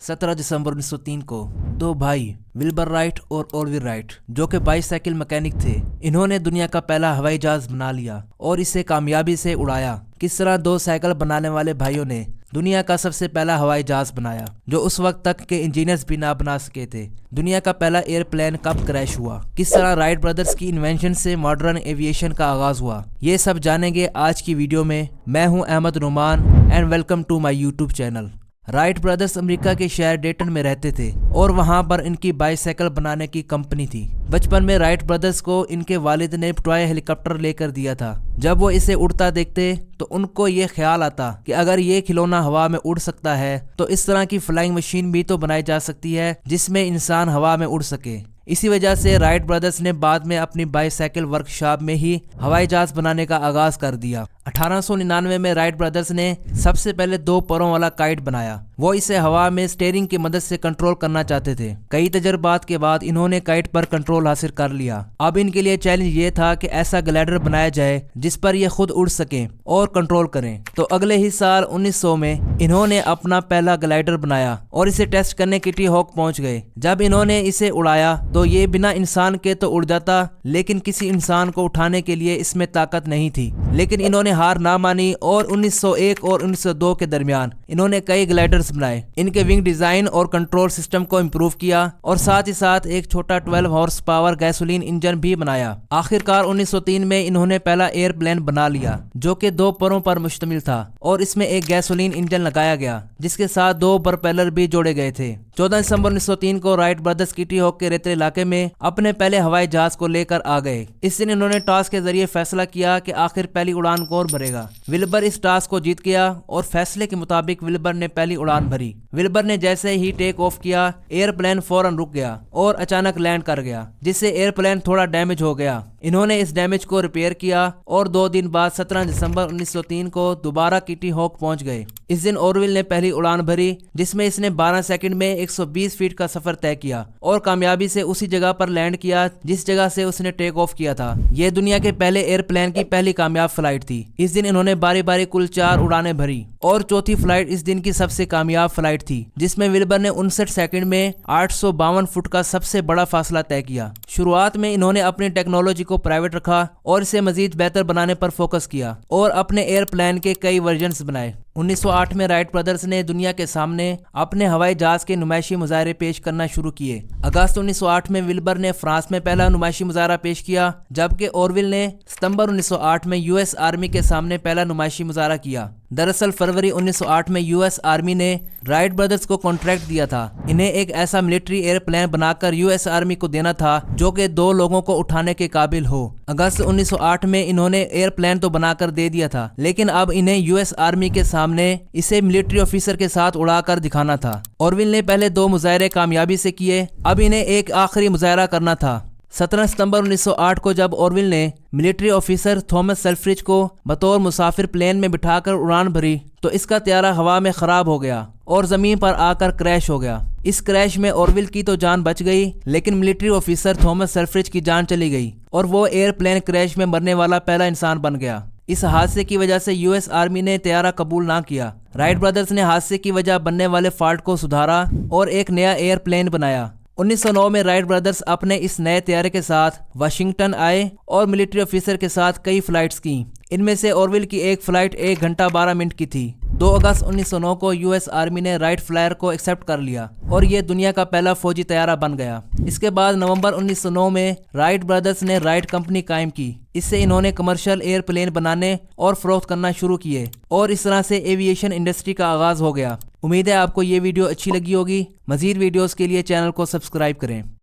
17 दिसंबर 1903 को दो भाई विल्बर राइट और ऑरविल राइट, जो कि बाईसाइकिल मैकेनिक थे, इन्होंने दुनिया का पहला हवाई जहाज बना लिया और इसे कामयाबी से उड़ाया। किस तरह दो साइकिल बनाने वाले भाइयों ने दुनिया का सबसे पहला हवाई जहाज बनाया, जो उस वक्त तक के इंजीनियर्स भी ना बना सके थे। दुनिया का पहला एयरप्लेन कब क्रैश हुआ, किस तरह राइट ब्रदर्स की इन्वेंशन से मॉडर्न एविएशन का आगाज हुआ, ये सब जानेंगे आज की वीडियो में। मैं हूं Ahmed Numan and welcome to my YouTube channel. Wright brothers America के शहर डेटन में रहते थे और वहां पर इनकी बाईसाइकिल बनाने की कंपनी थी। बचपन में राइट ब्रदर्स को इनके वालिद ने टॉय हेलीकॉप्टर लेकर दिया था। जब वो इसे उड़ता देखते तो उनको ये ख्याल आता कि अगर ये खिलौना हवा में उड़ सकता है तो इस तरह की फ्लाइंग मशीन भी तो बनाई जा सकती है जिसमें इंसान हवा में उड़ सके। इसी वजह से राइट ब्रदर्स ने बाद में अपनी बाईसाइकिल वर्कशॉप में ही हवाई जहाज बनाने का आगाज कर दिया। 1899 में राइट ब्रदर्स ने सबसे पहले दो परों वाला काइट बनाया। वो इसे हवा में स्टीयरिंग की मदद से कंट्रोल करना चाहते थे। कई तजर्बात के बाद इन्होंने काइट पर कंट्रोल हासिल कर लिया। अब इनके लिए चैलेंज ये था कि ऐसा ग्लाइडर बनाया जाए जिस पर ये खुद उड़ सके और कंट्रोल करें। तो अगले ही साल 1900 में इन्होंने अपना पहला ग्लाइडर बनाया और इसे टेस्ट करने किटी हॉक पहुंच गए। जब इन्होंने इसे उड़ाया तो ये बिना इंसान के तो उड़ जाता, लेकिन किसी इंसान को उठाने के लिए इसमें ताकत नहीं थी। लेकिन इन्होंने हार ना मानी और 1901 और 1902 के दरमियान इन्होंने कई ग्लाइडर्स बनाए। इनके विंग डिजाइन और कंट्रोल सिस्टम को इम्प्रूव किया और साथ ही साथ एक छोटा 12 हॉर्स पावर गैसोलीन इंजन भी बनाया। आखिरकार 1903 में इन्होंने पहला एयरप्लेन बना लिया जो कि दो परों पर मुश्तमिल था और इसमें एक गैसोलीन इंजन लगाया गया जिसके साथ दो प्रोपेलर भी जोड़े गए थे। 14 दिसंबर 1903 को राइट ब्रदर्स किटी हॉक के रेतले इलाके में अपने पहले हवाई जहाज को लेकर आ गए। इस दिन इन्होंने टॉस के जरिए फैसला किया कि आखिर पहली उड़ान कौन भरेगा। विल्बर इस टॉस को जीत गया और फैसले के मुताबिक विल्बर ने पहली उड़ान भरी। विल्बर ने जैसे ही टेक ऑफ किया, एयरप्लेन फौरन रुक गया और अचानक लैंड कर गया, जिससे एयरप्लेन थोड़ा डैमेज हो गया। इन्होंने इस डैमेज को रिपेयर किया और 2 दिन बाद 17 दिसंबर 1903 को दोबारा किटी हॉक पहुंच गए। इस दिन ऑरविल ने पहली उड़ान भरी जिसमें इसने 12 सेकंड में 120 फीट का सफर तय किया और कामयाबी से उसी जगह पर लैंड किया जिस जगह से उसने टेक ऑफ किया था। यह दुनिया के पहले एयरप्लेन की पहली कामयाब फ्लाइट थी। इस दिन इन्होंने बारी बारी कुल 4 उड़ानें भरी और चौथी फ्लाइट इस दिन की सबसे कामयाब फ्लाइट थी, जिसमें विल्बर ने 59 सेकंड में 852 फुट का सबसे बड़ा फासला तय किया। शुरुआत में इन्होंने अपनी टेक्नोलॉजी को प्राइवेट रखा और इसे मजीद बेहतर बनाने पर फोकस किया और अपने एयरप्लेन के कई वर्जन्स बनाए। 1908 में राइट ब्रदर्स ने दुनिया के सामने अपने हवाई जहाज के नुमाइशी मुजाहरे पेश करना शुरू किए। अगस्त 1908 में विल्बर ने फ्रांस में पहला नुमाइशी मुजाहरा पेश किया, जबकि ऑरविल ने सितंबर 1908 में यूएस आर्मी के सामने पहला नुमाइशी मुजाहरा किया। दरअसल फरवरी 1908 में यूएस आर्मी ने राइट ब्रदर्स को कॉन्ट्रैक्ट दिया था। इन्हें एक ऐसा मिलिट्री एयरप्लेन बनाकर यूएस आर्मी को देना था जो कि 2 लोगों को उठाने के काबिल हो। अगस्त 1908 में इन्होंने एयरप्लेन तो बनाकर दे दिया था, लेकिन अब इन्हें यूएस आर्मी के सामने इसे मिलिट्री ऑफिसर के साथ उड़ाकर दिखाना था। ऑरविल ने पहले 2 मुजाहरे कामयाबी से किए, अब इन्हें एक आखिरी मुजाहरा करना था। 17 सितंबर 1908 को जब ऑरविल ने मिलिट्री ऑफिसर थॉमस सेल्फ्रिज को बतौर मुसाफिर प्लेन में बिठाकर उड़ान भरी तो इसका त्यारा हवा में खराब हो गया और जमीन पर आकर क्रैश हो गया। इस क्रैश में ऑरविल की तो जान बच गई, लेकिन मिलिट्री ऑफिसर थॉमस सेल्फ्रिज की जान चली गई और वो एयरप्लेन क्रैश में मरने वाला पहला इंसान बन गया। इस हादसे की वजह से यूएस आर्मी ने त्यारा कबूल ना किया। राइट ब्रदर्स ने हादसे की वजह बनने वाले फॉल्ट को सुधारा और एक नया एयरप्लेन बनाया। 1909 में राइट ब्रदर्स अपने इस नए त्यारे के साथ वाशिंगटन आए और मिलिट्री ऑफिसर के साथ कई फ्लाइट्स की। इनमें से ऑरविल की एक फ्लाइट 1 घंटा 12 मिनट की थी। 2 अगस्त 1909 को यूएस आर्मी ने राइट फ्लायर को एक्सेप्ट कर लिया और ये दुनिया का पहला फौजी तैयारा बन गया। इसके बाद नवंबर 1909 में राइट ब्रदर्स ने राइट कंपनी कायम की। इससे इन्होंने कमर्शियल एयरप्लेन बनाने और फरोख्त करना शुरू किए और इस तरह से एविएशन इंडस्ट्री का आगाज हो गया। उम्मीद है आपको ये वीडियो अच्छी लगी होगी। मजीद वीडियोस के लिए चैनल को सब्सक्राइब करें।